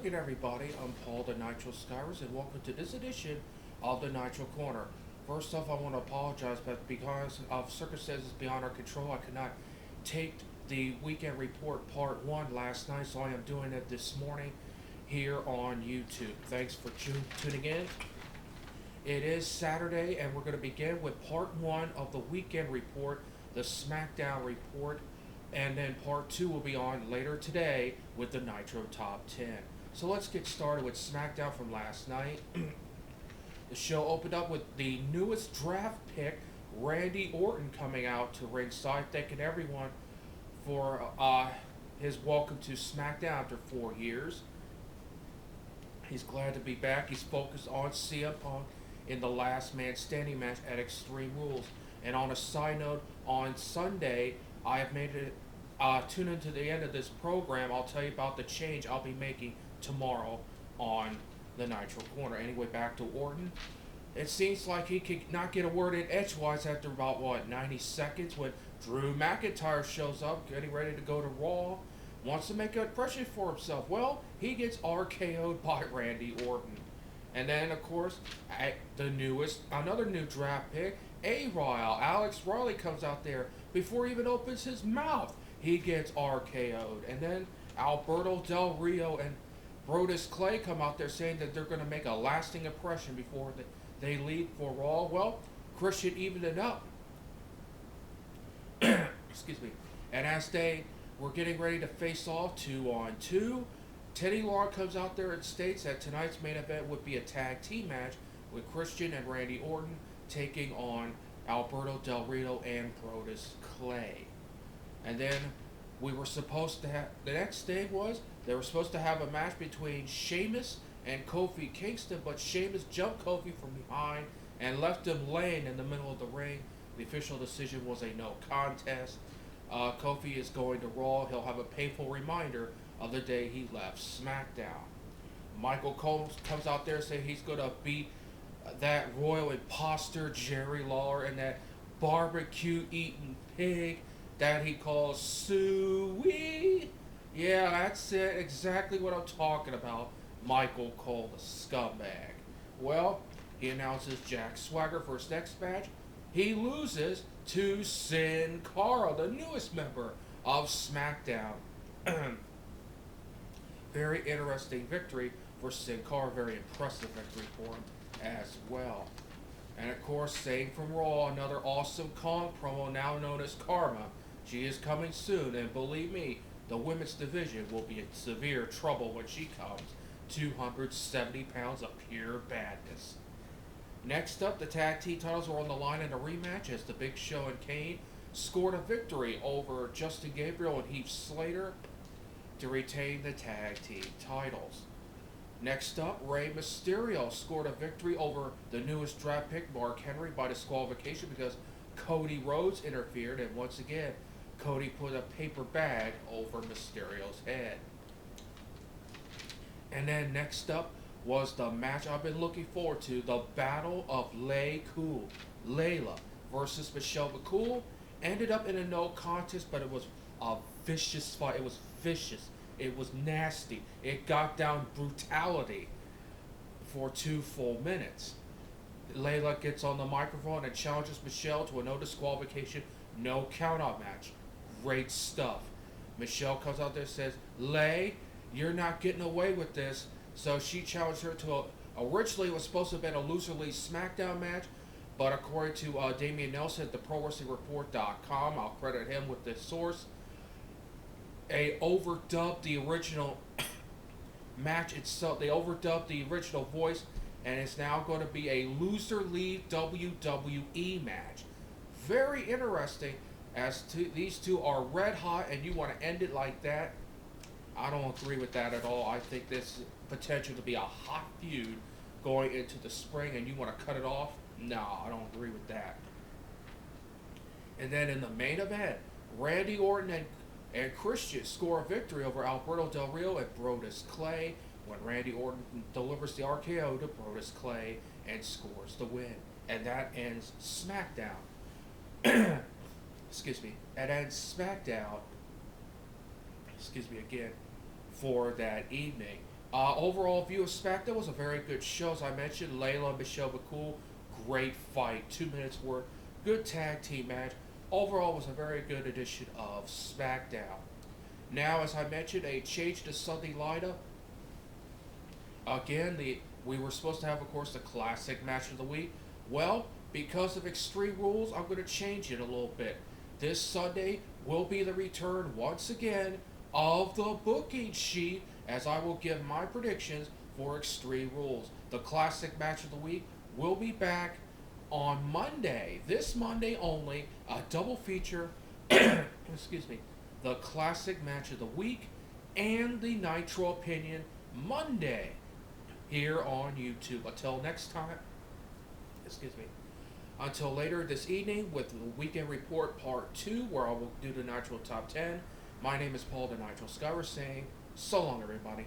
again, everybody. I'm Paul the Nitro Skyrus, and welcome to this edition of the Nitro Corner. First off, I want to apologize, but because of circumstances beyond our control, I could not take the weekend report part 1 last night, so I am doing it this morning here on YouTube. Thanks for tuning in. It is Saturday, and we're going to begin with part 1 of the weekend report, the Smackdown report. And then part 2 will be on later today with the Nitro Top 10. So let's get started with Smackdown from last night. The show opened up with the newest draft pick, Randy Orton, coming out to ringside, thanking everyone for his welcome to Smackdown after 4 years. He's glad to be back. He's focused on CM Punk in the Last Man Standing match at Extreme Rules. And on a side note, on Sunday, I have made it, tune into the end of this program. I'll tell you about the change I'll be making tomorrow on the Nitro Corner. Anyway, back to Orton. It seems like he could not get a word in edgewise after about, 90 seconds when Drew McIntyre shows up, getting ready to go to Raw. Wants to make an impression for himself. Well, he gets RKO'd by Randy Orton. And then, of course, another new draft pick, Alex Riley comes out there. Before he even opens his mouth, he gets RKO'd. And then Alberto Del Rio and Brodus Clay come out there saying that they're going to make a lasting impression before they leave for Raw. Well, Christian evened it up. Excuse me. And as they were getting ready to face off 2-on-2, Teddy Long comes out there and states that tonight's main event would be a tag team match with Christian and Randy Orton taking on Alberto Del Rio and Brodus Clay. And then we were supposed to have, the next thing was, they were supposed to have a match between Sheamus and Kofi Kingston, but Sheamus jumped Kofi from behind and left him laying in the middle of the ring. The official decision was a no contest. Kofi is going to Raw. He'll have a painful reminder of the day he left SmackDown. Michael Cole comes out there saying he's going to beat that royal imposter Jerry Lawler and that barbecue-eating pig that he calls Suey. Yeah, that's it. Exactly what I'm talking about. Michael Cole, the scumbag. Well, he announces Jack Swagger for his next match. He loses to Sin Cara, the newest member of SmackDown. Very interesting victory for Sin Cara. Very impressive victory for him as well. And of course, saying from Raw, another awesome Kong promo now known as Karma. She is coming soon, and believe me, the women's division will be in severe trouble when she comes. 270 pounds of pure badness. Next up, the tag team titles were on the line in a rematch as The Big Show and Kane scored a victory over Justin Gabriel and Heath Slater to retain the tag team titles. Next up, Rey Mysterio scored a victory over the newest draft pick, Mark Henry, by disqualification because Cody Rhodes interfered, and once again, Cody put a paper bag over Mysterio's head. And then next up was the match I've been looking forward to, the Battle of Layla versus Michelle McCool. Ended up in a no contest, but it was a vicious fight. It was vicious. It was nasty. It got down brutality for 2 full minutes. Layla gets on the microphone and challenges Michelle to a no disqualification, no count-out match. Great stuff. Michelle comes out there and says, Lay, you're not getting away with this. So she challenged her to originally it was supposed to have been a loser league SmackDown match, but according to Damian Nelson at theprowrestlingreport.com, I'll credit him with this source, they overdubbed the original match itself. They overdubbed the original voice, and it's now going to be a loser league WWE match. Very interesting, as these two are red hot, and you want to end it like that. I don't agree with that at all. I think this potential to be a hot feud going into the spring, and you want to cut it off? No, I don't agree with that. And then in the main event, Randy Orton and Christian score a victory over Alberto Del Rio and Brodus Clay when Randy Orton delivers the RKO to Brodus Clay and scores the win. And that ends SmackDown. Excuse me. That ends SmackDown. Excuse me again. For that evening. Overall view of SmackDown was a very good show. As I mentioned, Layla and Michelle McCool, great fight, 2 minutes worth, good tag team match. Overall, was a very good edition of SmackDown. Now, as I mentioned, a change to Sunday lineup. Again, we were supposed to have, of course, the classic match of the week. Well, because of Extreme Rules, I'm going to change it a little bit. This Sunday will be the return once again of the booking sheet, as I will give my predictions for Extreme Rules. The classic match of the week will be back on Monday. This Monday only, a double feature. Excuse me. The classic match of the week and the Nitro opinion Monday here on YouTube. Until next time, excuse me. Until later this evening with the Weekend Report Part 2, where I will do the Nitro Top 10. My name is Paul the Nitro Scour saying, so long everybody.